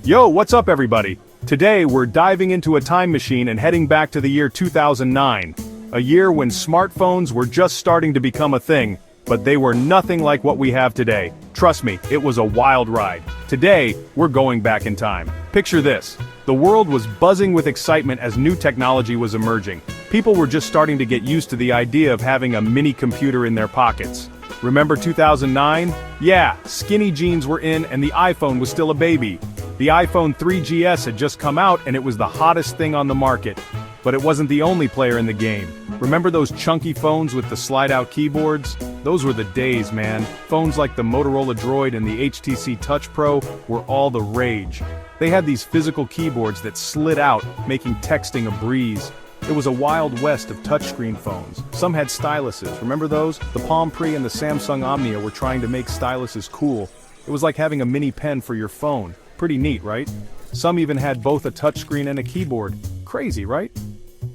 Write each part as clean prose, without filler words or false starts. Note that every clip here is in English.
Yo, what's up everybody? Today we're diving into a time machine and heading back to the year 2009. A year when smartphones were just starting to become a thing, but they were nothing like what we have today. Trust me, it was a wild ride. Today, we're going back in time. Picture this. The world was buzzing with excitement as new technology was emerging. People were just starting to get used to the idea of having a mini computer in their pockets. Remember 2009? Yeah, skinny jeans were in and the iPhone was still a baby. The iPhone 3GS had just come out and it was the hottest thing on the market. But it wasn't the only player in the game. Remember those chunky phones with the slide-out keyboards? Those were the days, man. Phones like the Motorola Droid and the HTC Touch Pro were all the rage. They had these physical keyboards that slid out, making texting a breeze. It was a wild west of touchscreen phones. Some had styluses, remember those? The Palm Pre and the Samsung Omnia were trying to make styluses cool. It was like having a mini pen for your phone. Pretty neat, right? Some even had both a touchscreen and a keyboard. Crazy, right?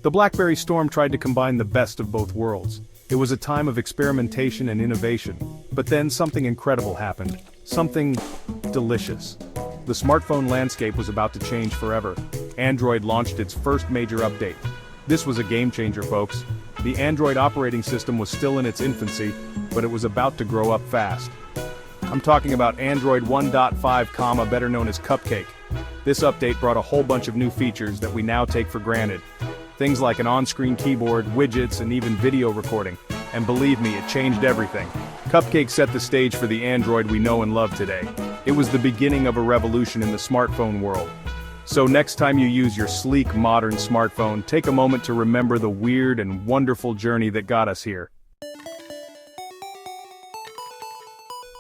The BlackBerry Storm tried to combine the best of both worlds. It was a time of experimentation and innovation. But then something incredible happened. Something delicious. The smartphone landscape was about to change forever. Android launched its first major update. This was a game changer, folks. The Android operating system was still in its infancy, but it was about to grow up fast. I'm talking about Android 1.5, better known as Cupcake. This update brought a whole bunch of new features that we now take for granted. Things like an on-screen keyboard, widgets, and even video recording. And believe me, it changed everything. Cupcake set the stage for the Android we know and love today. It was the beginning of a revolution in the smartphone world. So next time you use your sleek, modern smartphone, take a moment to remember the weird and wonderful journey that got us here.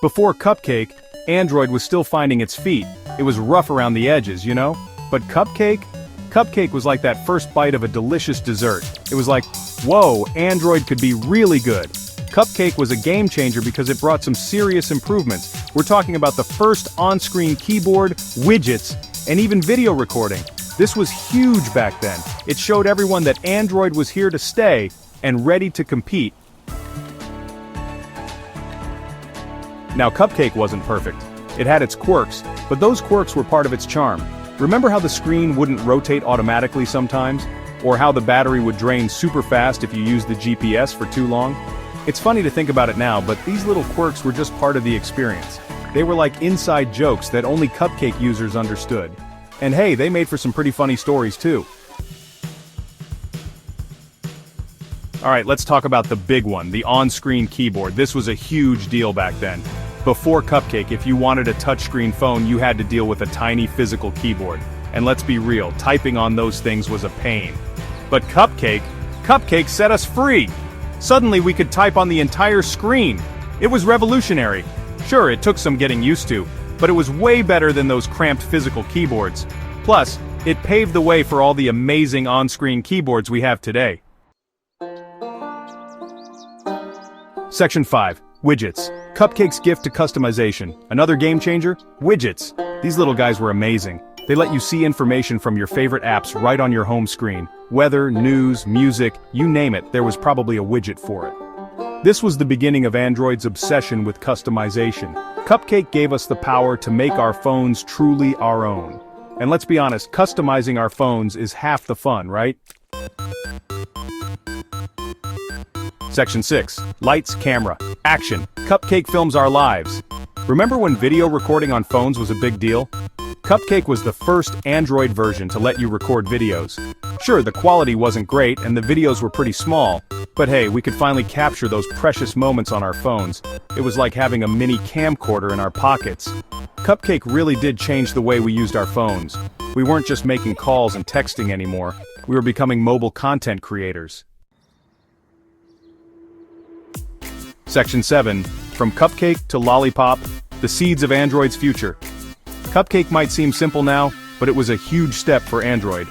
Before Cupcake, Android was still finding its feet. It was rough around the edges, you know? But Cupcake was like that first bite of a delicious dessert. It was like, whoa, Android could be really good. Cupcake was a game changer because it brought some serious improvements. We're talking about the first on-screen keyboard, widgets, and even video recording. This was huge back then. It showed everyone that Android was here to stay and ready to compete. Now Cupcake wasn't perfect. It had its quirks, but those quirks were part of its charm. Remember how the screen wouldn't rotate automatically sometimes? Or how the battery would drain super fast if you used the GPS for too long? It's funny to think about it now, but these little quirks were just part of the experience. They were like inside jokes that only Cupcake users understood. And hey, they made for some pretty funny stories too. Alright, let's talk about the big one, the on-screen keyboard. This was a huge deal back then. Before Cupcake, if you wanted a touchscreen phone, you had to deal with a tiny physical keyboard. And let's be real, typing on those things was a pain. But Cupcake set us free! Suddenly we could type on the entire screen. It was revolutionary. Sure, it took some getting used to, but it was way better than those cramped physical keyboards. Plus, it paved the way for all the amazing on-screen keyboards we have today. Section 5. Widgets. Cupcake's gift to customization. Another game changer? Widgets. These little guys were amazing. They let you see information from your favorite apps right on your home screen. Weather, news, music, you name it, there was probably a widget for it. This was the beginning of Android's obsession with customization. Cupcake gave us the power to make our phones truly our own. And let's be honest, customizing our phones is half the fun, right? Section 6. Lights, camera, action. Cupcake films our lives. Remember when video recording on phones was a big deal? Cupcake was the first Android version to let you record videos. Sure, the quality wasn't great and the videos were pretty small, but hey, we could finally capture those precious moments on our phones. It was like having a mini camcorder in our pockets. Cupcake really did change the way we used our phones. We weren't just making calls and texting anymore. We were becoming mobile content creators. Section 7. From Cupcake to Lollipop, the seeds of Android's future. Cupcake might seem simple now, but it was a huge step for Android.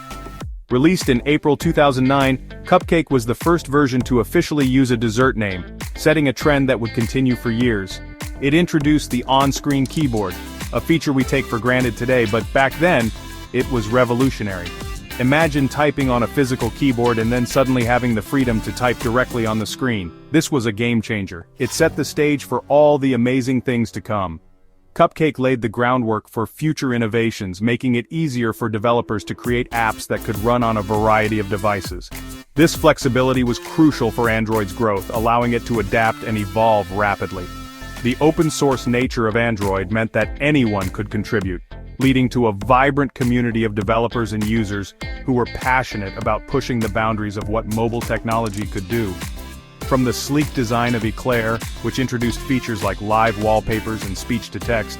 Released in April 2009, Cupcake was the first version to officially use a dessert name, setting a trend that would continue for years. It introduced the on-screen keyboard, a feature we take for granted today, but back then, it was revolutionary. Imagine typing on a physical keyboard and then suddenly having the freedom to type directly on the screen. This was a game changer. It set the stage for all the amazing things to come. Cupcake laid the groundwork for future innovations, making it easier for developers to create apps that could run on a variety of devices. This flexibility was crucial for Android's growth, allowing it to adapt and evolve rapidly. The open-source nature of Android meant that anyone could contribute, leading to a vibrant community of developers and users who were passionate about pushing the boundaries of what mobile technology could do. From the sleek design of Eclair, which introduced features like live wallpapers and speech-to-text,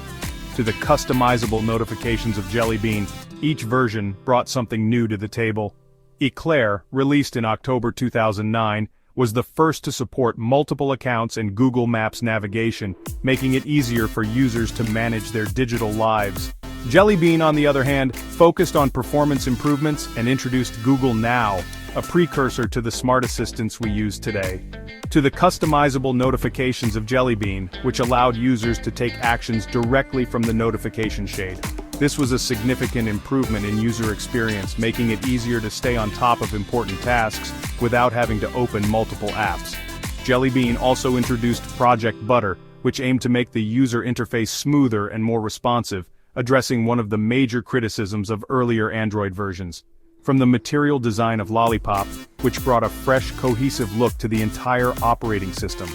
to the customizable notifications of Jelly Bean, each version brought something new to the table. Eclair, released in October 2009, was the first to support multiple accounts and Google Maps navigation, making it easier for users to manage their digital lives. Jelly Bean, on the other hand, focused on performance improvements and introduced Google Now, a precursor to the smart assistants we use today. To the customizable notifications of Jelly Bean, which allowed users to take actions directly from the notification shade. This was a significant improvement in user experience, making it easier to stay on top of important tasks without having to open multiple apps. Jelly Bean also introduced Project Butter, which aimed to make the user interface smoother and more responsive, addressing one of the major criticisms of earlier Android versions. From the material design of Lollipop, which brought a fresh, cohesive look to the entire operating system.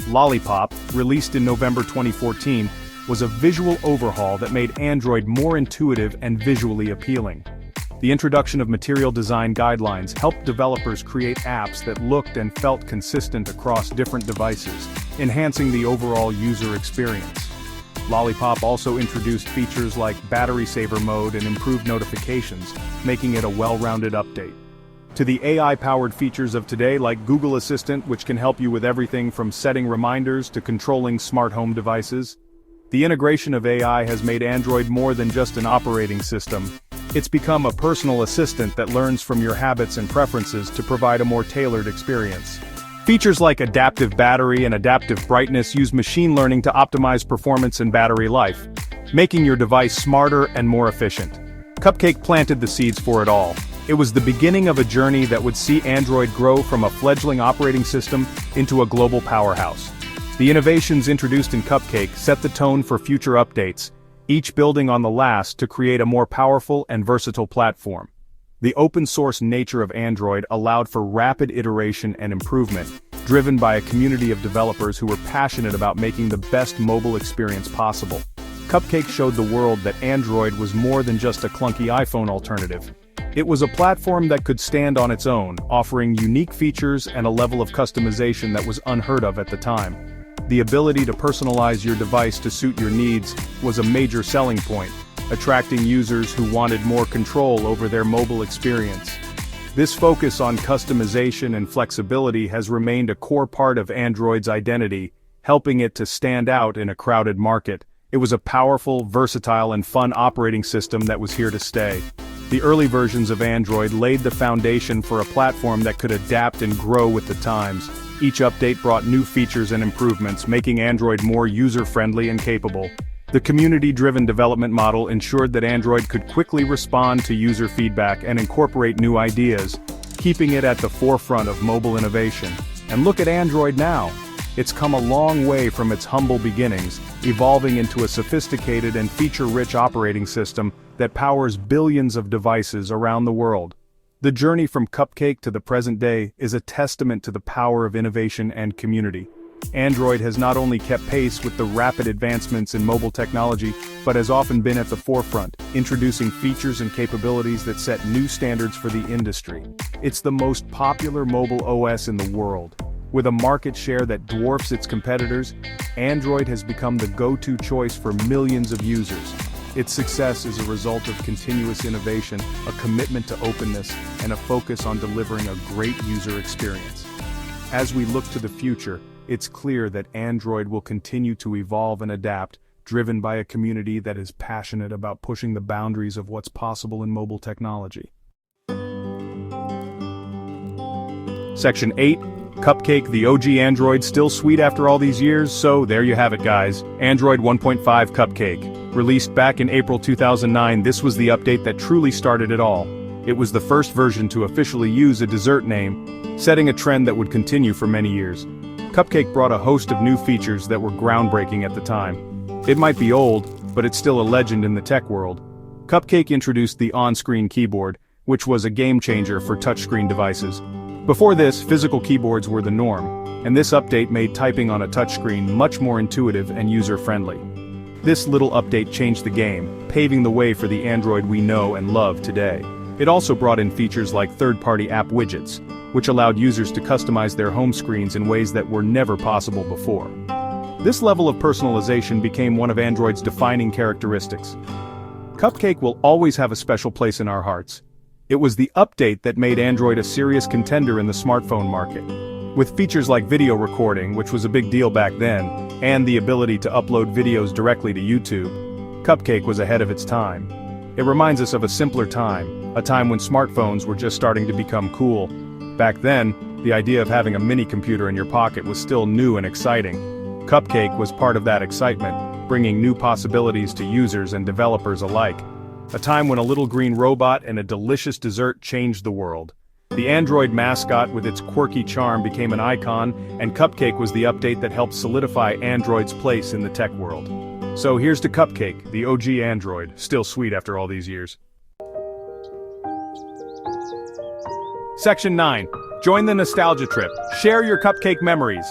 Lollipop, released in November 2014, was a visual overhaul that made Android more intuitive and visually appealing. The introduction of material design guidelines helped developers create apps that looked and felt consistent across different devices, enhancing the overall user experience. Lollipop also introduced features like battery saver mode and improved notifications, making it a well-rounded update. To the AI-powered features of today, like Google Assistant, which can help you with everything from setting reminders to controlling smart home devices. The integration of AI has made Android more than just an operating system. It's become a personal assistant that learns from your habits and preferences to provide a more tailored experience. Features like adaptive battery and adaptive brightness use machine learning to optimize performance and battery life, making your device smarter and more efficient. Cupcake planted the seeds for it all. It was the beginning of a journey that would see Android grow from a fledgling operating system into a global powerhouse. The innovations introduced in Cupcake set the tone for future updates, each building on the last to create a more powerful and versatile platform. The open-source nature of Android allowed for rapid iteration and improvement, driven by a community of developers who were passionate about making the best mobile experience possible. Cupcake showed the world that Android was more than just a clunky iPhone alternative. It was a platform that could stand on its own, offering unique features and a level of customization that was unheard of at the time. The ability to personalize your device to suit your needs was a major selling point, attracting users who wanted more control over their mobile experience. This focus on customization and flexibility has remained a core part of Android's identity, helping it to stand out in a crowded market. It was a powerful, versatile, and fun operating system that was here to stay. The early versions of Android laid the foundation for a platform that could adapt and grow with the times. Each update brought new features and improvements, making Android more user-friendly and capable. The community-driven development model ensured that Android could quickly respond to user feedback and incorporate new ideas, keeping it at the forefront of mobile innovation. And look at Android now. It's come a long way from its humble beginnings, evolving into a sophisticated and feature-rich operating system that powers billions of devices around the world. The journey from Cupcake to the present day is a testament to the power of innovation and community. Android has not only kept pace with the rapid advancements in mobile technology, but has often been at the forefront, introducing features and capabilities that set new standards for the industry. It's the most popular mobile OS in the world. With a market share that dwarfs its competitors, Android has become the go-to choice for millions of users. Its success is a result of continuous innovation, a commitment to openness, and a focus on delivering a great user experience. As we look to the future, it's clear that Android will continue to evolve and adapt, driven by a community that is passionate about pushing the boundaries of what's possible in mobile technology. Section 8. Cupcake, the OG Android, still sweet after all these years? So there you have it, guys. Android 1.5 Cupcake. Released back in April 2009, this was the update that truly started it all. It was the first version to officially use a dessert name, setting a trend that would continue for many years. Cupcake brought a host of new features that were groundbreaking at the time. It might be old, but it's still a legend in the tech world. Cupcake introduced the on-screen keyboard, which was a game-changer for touchscreen devices. Before this, physical keyboards were the norm, and this update made typing on a touchscreen much more intuitive and user-friendly. This little update changed the game, paving the way for the Android we know and love today. It also brought in features like third-party app widgets, which allowed users to customize their home screens in ways that were never possible before. This level of personalization became one of Android's defining characteristics. Cupcake will always have a special place in our hearts. It was the update that made Android a serious contender in the smartphone market. With features like video recording, which was a big deal back then, and the ability to upload videos directly to YouTube, Cupcake was ahead of its time. It reminds us of a simpler time, a time when smartphones were just starting to become cool. Back then, the idea of having a mini computer in your pocket was still new and exciting. Cupcake was part of that excitement, bringing new possibilities to users and developers alike. A time when a little green robot and a delicious dessert changed the world. The Android mascot with its quirky charm became an icon, and Cupcake was the update that helped solidify Android's place in the tech world. So here's to Cupcake, the OG Android, still sweet after all these years. Section 9. Join the nostalgia trip. Share your Cupcake memories.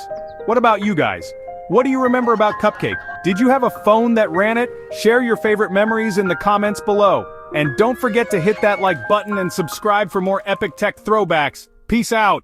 What about you guys? What do you remember about Cupcake? Did you have a phone that ran it? Share your favorite memories in the comments below. And don't forget to hit that like button and subscribe for more epic tech throwbacks. Peace out.